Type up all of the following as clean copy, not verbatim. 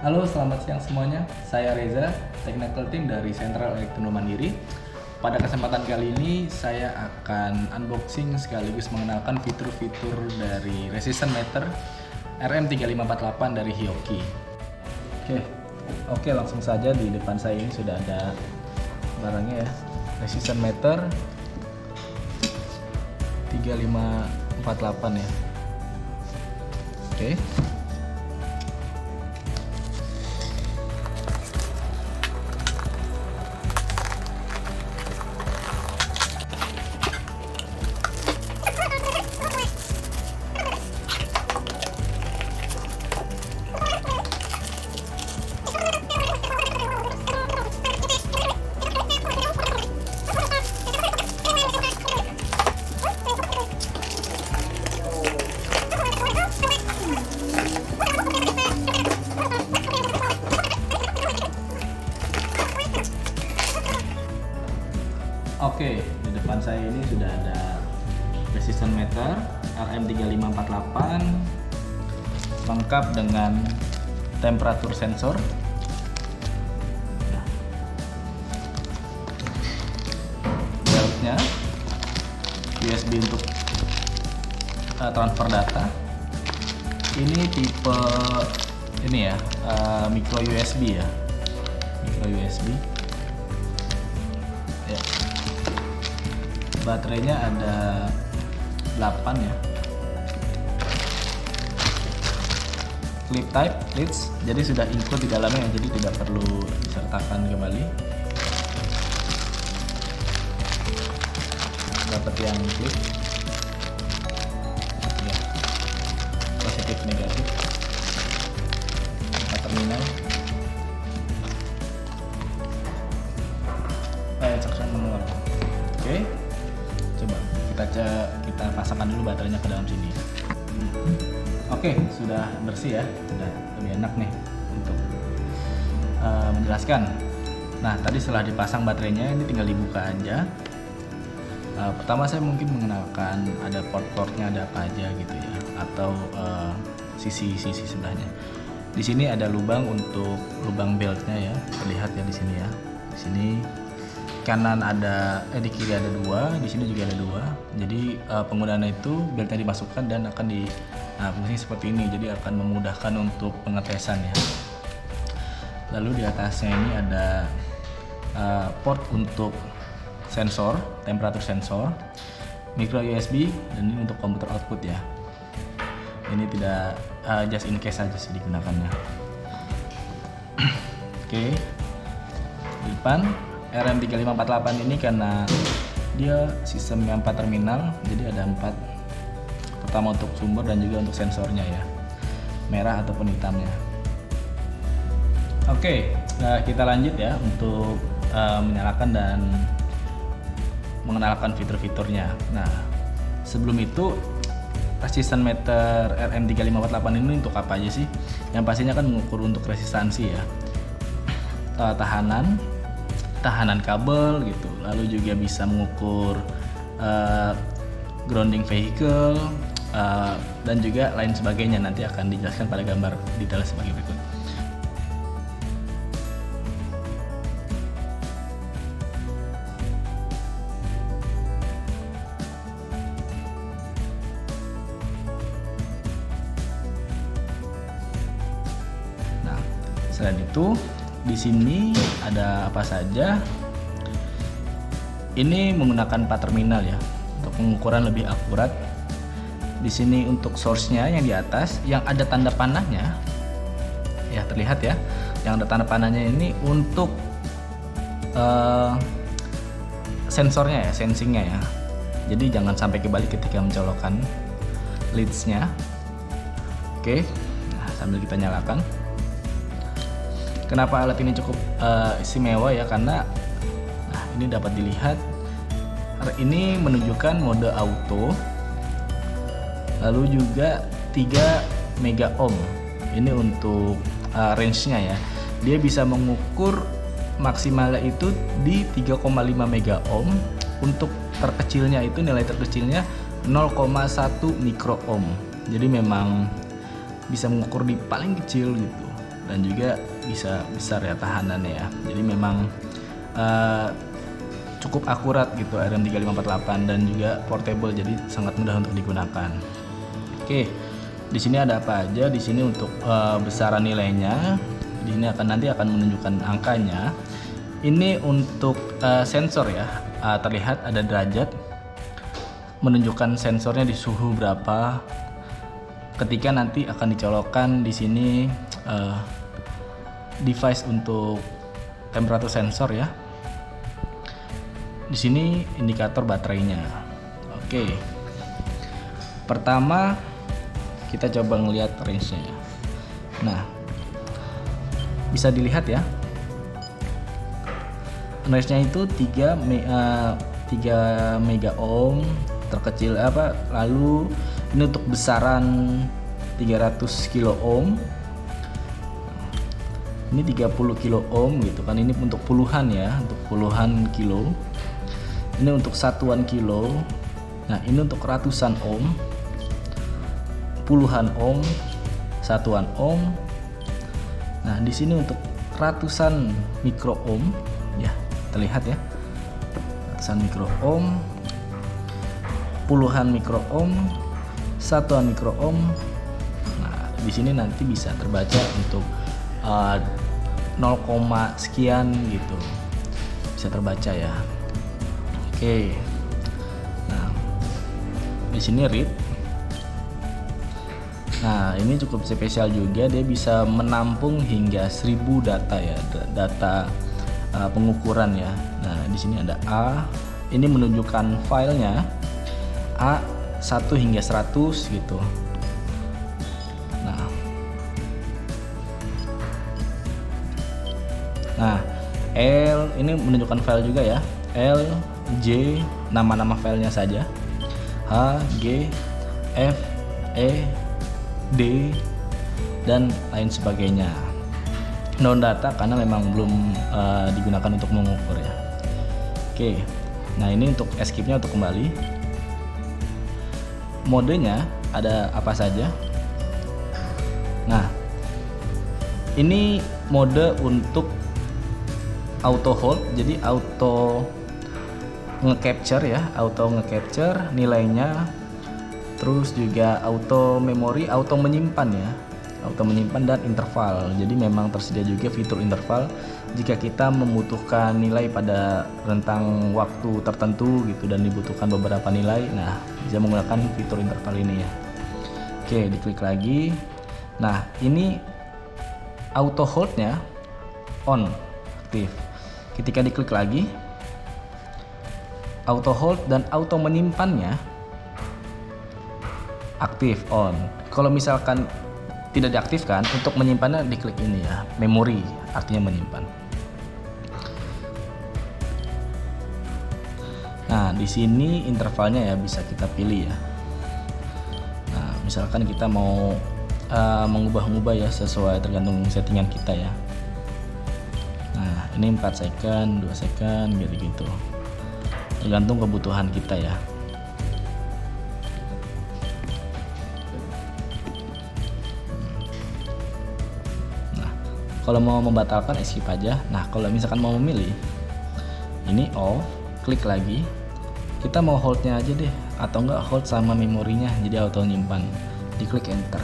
Halo, selamat siang semuanya. Saya Reza, Technical Team dari Sentral Elektronik Mandiri. Pada kesempatan kali ini, saya akan unboxing sekaligus mengenalkan fitur-fitur dari resistant meter RM3548 dari Hioki. Oke, langsung saja di depan saya ini sudah ada barangnya ya. Resistant meter 3548 ya. Oke. Oke, di depan saya ini sudah ada resistant meter RM3548 lengkap dengan temperatur sensor. Beltnya, USB untuk transfer data. Ini tipe ini ya, micro USB ya, micro USB. Ya. Baterainya ada 8 ya. Clip type leads, jadi sudah include di dalamnya, jadi tidak perlu disertakan kembali. Dapat yang clip ya, positif negatif, terminal, instruction manual. Oke, coba kita pasangkan dulu baterainya ke dalam sini. Oke, sudah bersih ya, sudah lebih enak nih untuk menjelaskan. Nah, tadi setelah dipasang baterainya, ini tinggal dibuka aja. Pertama saya mungkin mengenalkan ada port-portnya ada apa aja gitu ya, atau sisi-sisi sebelahnya. Di sini ada lubang untuk lubang beltnya ya, terlihat ya di sini ya. Di sini kanan ada, di kiri ada 2, di sini juga ada 2. Jadi penggunaannya itu beltnya dimasukkan dan akan fungsinya seperti ini. Jadi akan memudahkan untuk pengetesan ya. Lalu di atasnya ini ada port untuk sensor, temperatur sensor, micro USB, dan ini untuk komputer output ya. Ini tidak just in case saja sih digunakannya. Oke, di depan RM3548 ini karena dia sistemnya 4 terminal, jadi ada 4. Pertama untuk sumber dan juga untuk sensornya ya, merah ataupun hitamnya. Oke, kita lanjut ya untuk menyalakan dan mengenalkan fitur-fiturnya. Nah, sebelum itu resistant meter RM3548 ini untuk apa aja sih? Yang pastinya kan mengukur untuk resistansi ya, tahanan kabel gitu, lalu juga bisa mengukur grounding vehicle dan juga lain sebagainya. Nanti akan dijelaskan pada gambar detail sebagai berikut. Nah, selain itu di sini ada apa saja? Ini menggunakan 4 terminal ya untuk pengukuran lebih akurat. Di sini untuk source-nya yang di atas yang ada tanda panahnya ya, terlihat ya. Yang ada tanda panahnya ini untuk sensornya ya, sensingnya ya. Jadi jangan sampai kebalik ketika mencolokkan leads-nya. Oke, nah, sambil kita nyalakan. Kenapa alat ini cukup istimewa ya, karena ini dapat dilihat, ini menunjukkan mode auto, lalu juga 3 mega ohm. Ini untuk range-nya ya, dia bisa mengukur maksimalnya itu di 3,5 mega ohm. Untuk terkecilnya itu, nilai terkecilnya 0,1 mikro ohm. Jadi memang bisa mengukur di paling kecil gitu. dan juga bisa besar ya tahanannya ya. Jadi memang cukup akurat gitu RM3548 dan juga portable, jadi sangat mudah untuk digunakan. Oke, di sini ada apa aja? Di sini untuk besaran nilainya, di sini nanti akan menunjukkan angkanya. Ini untuk sensor ya, terlihat ada derajat menunjukkan sensornya di suhu berapa. Ketika nanti akan dicolokkan di sini device untuk temperatur sensor ya. Di sini indikator baterainya. Oke. Pertama kita coba ngelihat range-nya ya. Nah, bisa dilihat ya. Range-nya itu 3 mega ohm terkecil lalu ini untuk besaran 300 kilo ohm. Ini 30 kilo ohm gitu kan, ini untuk puluhan ya, untuk puluhan kilo. Ini untuk satuan kilo. Nah, ini untuk ratusan ohm, puluhan ohm, satuan ohm. Nah, di sini untuk ratusan mikro ohm ya, terlihat ya. Ratusan mikro ohm, puluhan mikro ohm, satuan mikro ohm. Nah, di sini nanti bisa terbaca untuk 0, sekian gitu. Bisa terbaca ya. Oke. Nah, di sini read. Nah, ini cukup spesial juga, dia bisa menampung hingga 1000 data ya, data pengukuran ya. Nah, di sini ada A. Ini menunjukkan filenya A 1 hingga 100 gitu. Nah, L ini menunjukkan file juga ya. L, J, nama-nama filenya saja. H, G, F, E, D, dan lain sebagainya. Non data karena memang belum digunakan untuk mengukur ya. Oke, nah ini untuk escape-nya, untuk kembali. Modenya ada apa saja? Nah, ini mode untuk auto hold, jadi auto nge-capture ya, auto nge-capture nilainya, terus juga auto memory, auto menyimpan ya, auto menyimpan dan interval. Jadi memang tersedia juga fitur interval jika kita membutuhkan nilai pada rentang waktu tertentu gitu dan dibutuhkan beberapa nilai. Nah, bisa menggunakan fitur interval ini ya. Oke, diklik lagi. Nah, ini auto holdnya on, aktif. Ketika diklik lagi, auto hold dan auto menyimpannya aktif, on. Kalau misalkan tidak diaktifkan, untuk menyimpannya diklik ini ya, memory, artinya menyimpan. Nah, di sini intervalnya ya bisa kita pilih ya. Nah, misalkan kita mau mengubah-ubah ya, sesuai tergantung settingan kita ya. Nah, ini 4 second, 2 second gitu, tergantung kebutuhan kita ya. Nah, kalau mau membatalkan skip aja. Nah, kalau misalkan mau memilih, ini off, klik lagi. Kita mau holdnya aja deh, atau enggak hold sama memorinya, jadi auto nyimpan. Diklik enter.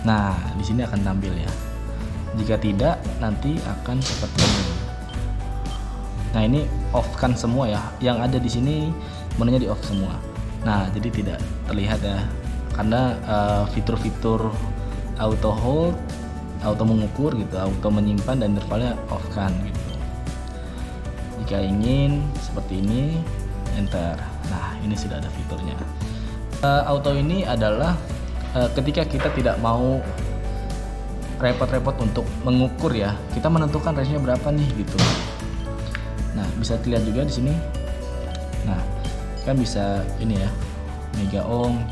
Nah, di sini akan tampil ya. Jika tidak, nanti akan seperti ini. Nah, ini off kan semua ya. Yang ada di sini menunya di off semua. Nah, jadi tidak terlihat ya, karena fitur-fitur auto hold, auto mengukur gitu, auto menyimpan dan intervalnya off kan gitu. Jika ingin seperti ini, enter. Nah, ini sudah ada fiturnya. Auto ini adalah ketika kita tidak mau repot-repot untuk mengukur ya, kita menentukan range-nya berapa nih gitu. Nah, bisa dilihat juga di sini. Nah, kan bisa ini ya, mega ohm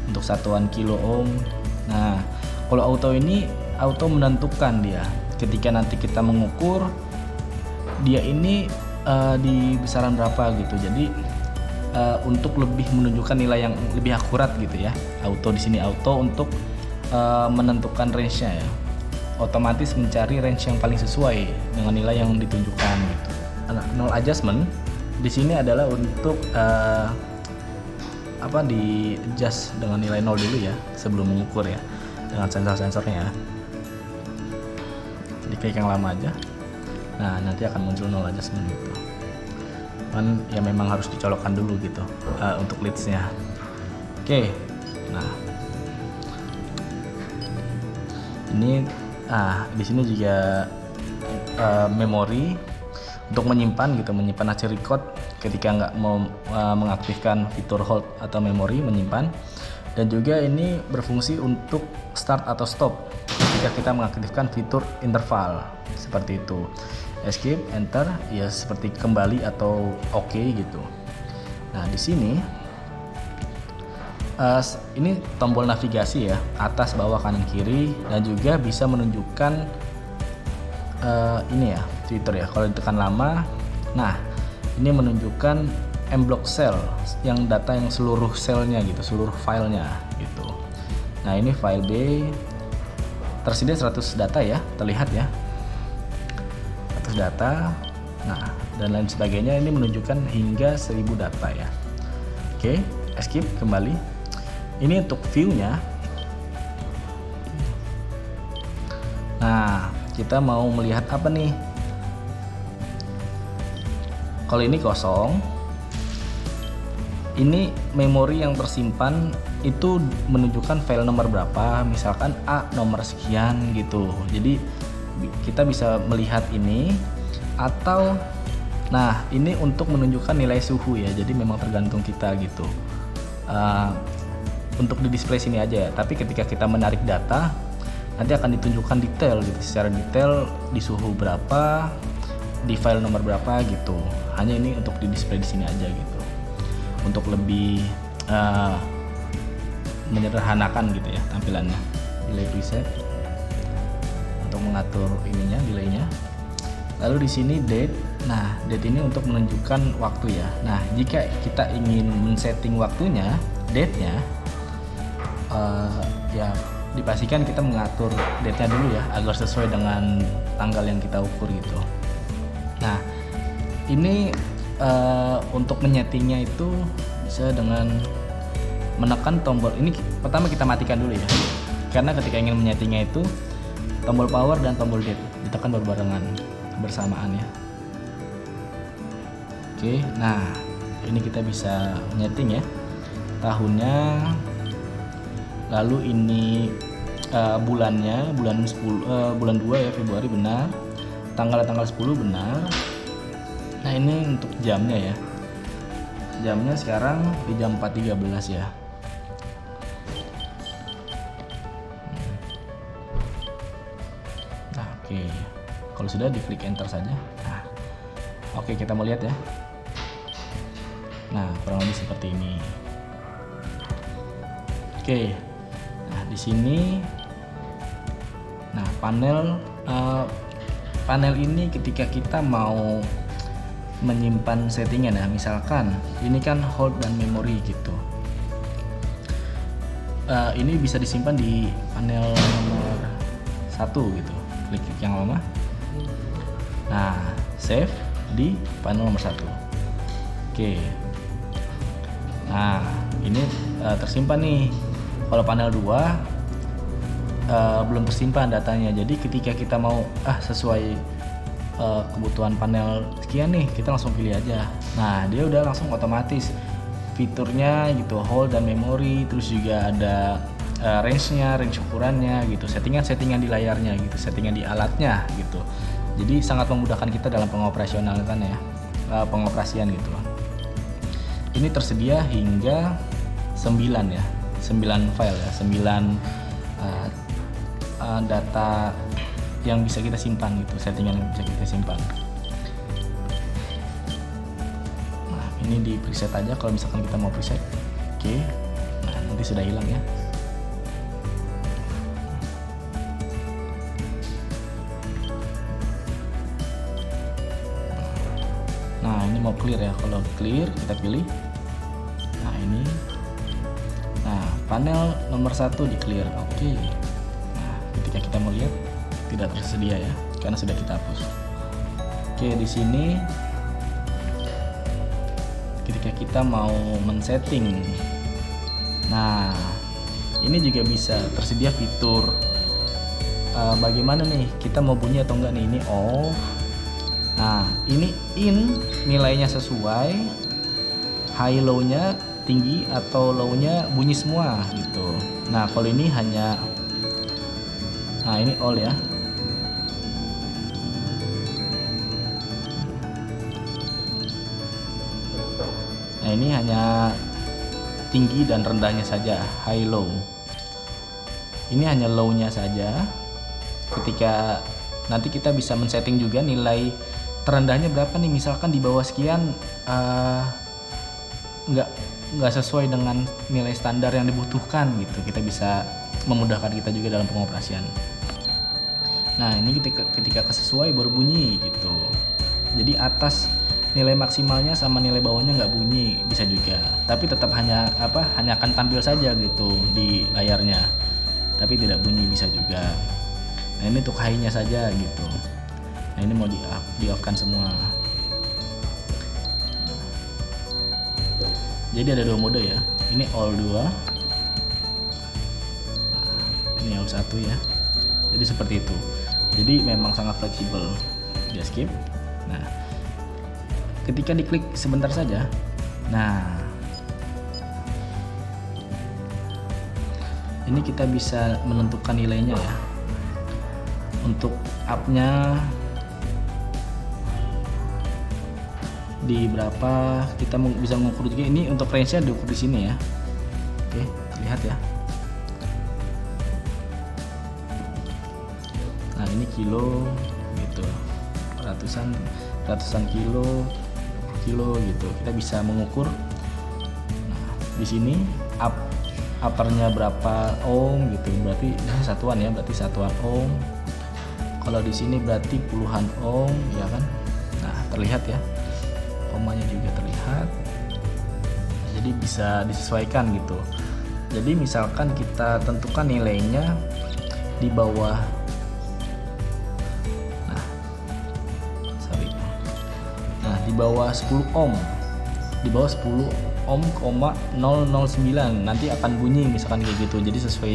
untuk satuan kilo ohm. Nah, kalau auto ini auto menentukan dia ketika nanti kita mengukur dia ini di besaran berapa gitu. Jadi untuk lebih menunjukkan nilai yang lebih akurat gitu ya. Auto di sini auto untuk menentukan range-nya ya. otomatis mencari range yang paling sesuai dengan nilai yang ditunjukkan gitu. Nah, null adjustment di sini adalah untuk di adjust dengan nilai 0 dulu ya sebelum mengukur ya dengan sensor-sensornya ya. Diklik yang lama aja. Nah, nanti akan muncul null adjustment gitu. Kan ya memang harus dicolokkan dulu gitu untuk leads-nya. Oke. Nah, ini di sini juga memori untuk menyimpan hasil record ketika nggak mau mengaktifkan fitur hold atau memori menyimpan, dan juga ini berfungsi untuk start atau stop ketika kita mengaktifkan fitur interval seperti itu. Escape, enter ya seperti kembali atau oke gitu. Nah, di sini ini tombol navigasi ya, atas, bawah, kanan, kiri, dan juga bisa menunjukkan ini ya fitur ya. Kalau ditekan lama, nah ini menunjukkan mblock cell yang data yang seluruh selnya gitu, seluruh filenya gitu. Nah, ini file B tersedia 100 data ya, terlihat ya 100 data. Nah, dan lain sebagainya, ini menunjukkan hingga 1000 data ya. Oke, escape, kembali. Ini untuk view-nya. Nah, kita mau melihat apa nih? Kalau ini kosong, ini memori yang tersimpan itu menunjukkan file nomor berapa, misalkan A nomor sekian gitu. Jadi kita bisa melihat ini, atau nah ini untuk menunjukkan nilai suhu ya. Jadi memang tergantung kita gitu. Untuk di display sini aja ya. Tapi ketika kita menarik data, nanti akan ditunjukkan detail gitu, secara detail di suhu berapa, di file nomor berapa gitu. Hanya ini untuk di display di sini aja gitu. Untuk lebih menyederhanakan gitu ya tampilannya. Delay preset untuk mengatur ininya, delaynya. Lalu di sini date. Nah, date ini untuk menunjukkan waktu ya. Nah, jika kita ingin men-setting waktunya, date-nya ya dipastikan kita mengatur date-nya dulu ya agar sesuai dengan tanggal yang kita ukur gitu. Nah, ini untuk menyetingnya itu bisa dengan menekan tombol ini. Pertama kita matikan dulu ya, karena ketika ingin menyetingnya itu tombol power dan tombol date ditekan berbarengan bersamaan ya. Oke, nah ini kita bisa menyeting ya tahunnya, lalu ini bulannya, bulan 2 ya, Februari benar, tanggal 10 benar. Nah, ini untuk jamnya ya, jamnya sekarang di jam 4.13 ya. Nah, oke, kalau sudah diklik enter saja. Nah, oke, kita mau lihat ya. Nah, kurang lebih seperti ini. Oke, nah di sini, nah panel ini ketika kita mau menyimpan settingan ya, misalkan ini kan hold dan memory gitu. Ini bisa disimpan di panel nomor 1 gitu. Klik yang lama. Nah, save di panel nomor 1. Oke. Nah, ini tersimpan nih. Kalau panel 2 belum tersimpan datanya. Jadi ketika kita mau sesuai kebutuhan panel sekian nih, kita langsung pilih aja. Nah, dia udah langsung otomatis fiturnya gitu, hold dan memory, terus juga ada range-nya, range ukurannya gitu, settingan di layarnya gitu, settingan di alatnya gitu. Jadi sangat memudahkan kita dalam pengoperasian pengoperasian gitu. Ini tersedia hingga 9 ya, 9 file ya, 9 data yang bisa kita simpan gitu, settingan yang bisa kita simpan. Nah, ini di preset aja kalau misalkan kita mau preset. Oke, nah nanti sudah hilang ya. Nah, ini mau clear ya, kalau clear kita pilih. Nah, ini, nah panel nomor 1 di clear. Oke, nah ketika kita mau lihat, tidak tersedia ya, karena sudah kita hapus. Oke, di sini ketika kita mau men-setting, nah ini juga bisa tersedia fitur bagaimana nih kita mau bunyi atau enggak nih. Ini off. Nah ini in, nilainya sesuai, high low nya tinggi atau low nya bunyi semua gitu. Nah kalau ini hanya, nah ini all ya. Nah ini hanya tinggi dan rendahnya saja, high low. Ini hanya low nya saja. Ketika nanti kita bisa men-setting juga nilai terendahnya berapa nih, misalkan di bawah sekian nggak sesuai dengan nilai standar yang dibutuhkan gitu, kita bisa memudahkan kita juga dalam pengoperasian. Nah ini ketika kesesuai baru bunyi gitu. Jadi atas nilai maksimalnya sama nilai bawahnya nggak bunyi, bisa juga, tapi tetap hanya akan tampil saja gitu di layarnya, tapi tidak bunyi, bisa juga. Nah ini untuk high-nya saja gitu. Nah ini mau di off-kan semua. Jadi ada 2 mode ya. Ini all 2. Nah, ini all 1 ya. Jadi seperti itu. Jadi memang sangat fleksibel. Dia skip. Nah, ketika diklik sebentar saja. Nah, ini kita bisa menentukan nilainya ya. Untuk up-nya di berapa, kita bisa mengukur juga. Ini untuk range-nya diukur di sini ya. Oke, lihat ya. Nah, ini kilo gitu. Ratusan kilo gitu. Kita bisa mengukur. Nah, di sini uppernya berapa ohm gitu. Berarti ini satuan ya, berarti satuan ohm. Kalau di sini berarti puluhan ohm ya kan. Nah, terlihat ya. Ohmanya juga terlihat. Jadi bisa disesuaikan gitu. Jadi misalkan kita tentukan nilainya di bawah, di bawah 10 ohm, di bawah 10 ohm, 009 nanti akan bunyi misalkan kayak gitu. Jadi sesuai,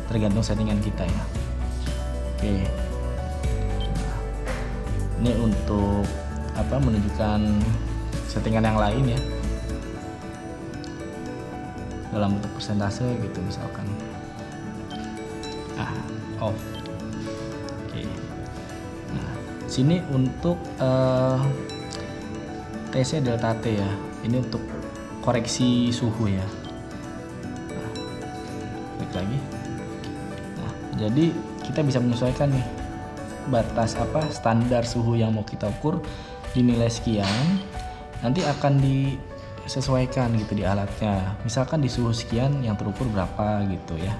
tergantung settingan kita ya. Oke. Nah, ini untuk menunjukkan settingan yang lain ya, dalam bentuk persentase gitu misalkan. Off. Oke. Nah, sini untuk TC delta T ya. Ini untuk koreksi suhu ya. Nah, klik lagi. Nah, jadi kita bisa menyesuaikan nih batas standar suhu yang mau kita ukur di nilai sekian. Nanti akan disesuaikan gitu di alatnya. Misalkan di suhu sekian yang terukur berapa gitu ya.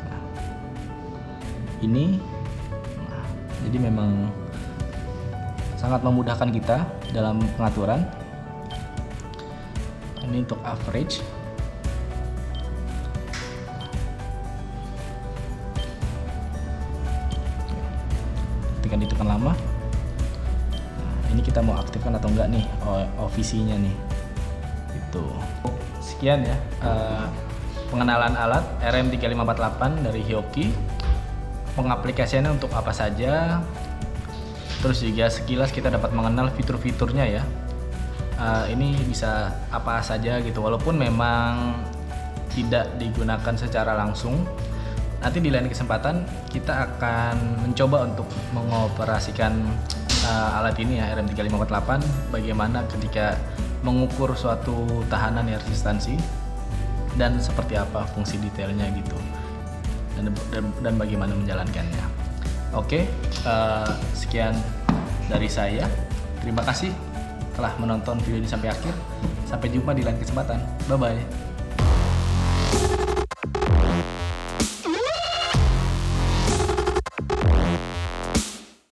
Nah, ini jadi memang sangat memudahkan kita dalam pengaturan. Ini untuk average. Ketika ditekan lama, ini kita mau aktifkan atau enggak nih OVC-nya nih. Itu. Sekian ya pengenalan alat RM3548 dari Hioki. Pengaplikasiannya untuk apa saja. Terus juga sekilas kita dapat mengenal fitur-fiturnya ya. Ini bisa apa saja gitu, walaupun memang tidak digunakan secara langsung. Nanti di lain kesempatan kita akan mencoba untuk mengoperasikan alat ini ya, RM3548, bagaimana ketika mengukur suatu tahanan ya, resistansi, dan seperti apa fungsi detailnya gitu, dan bagaimana menjalankannya. Oke, sekian dari saya. Terima kasih telah menonton video ini sampai akhir. Sampai jumpa di lain kesempatan. Bye bye.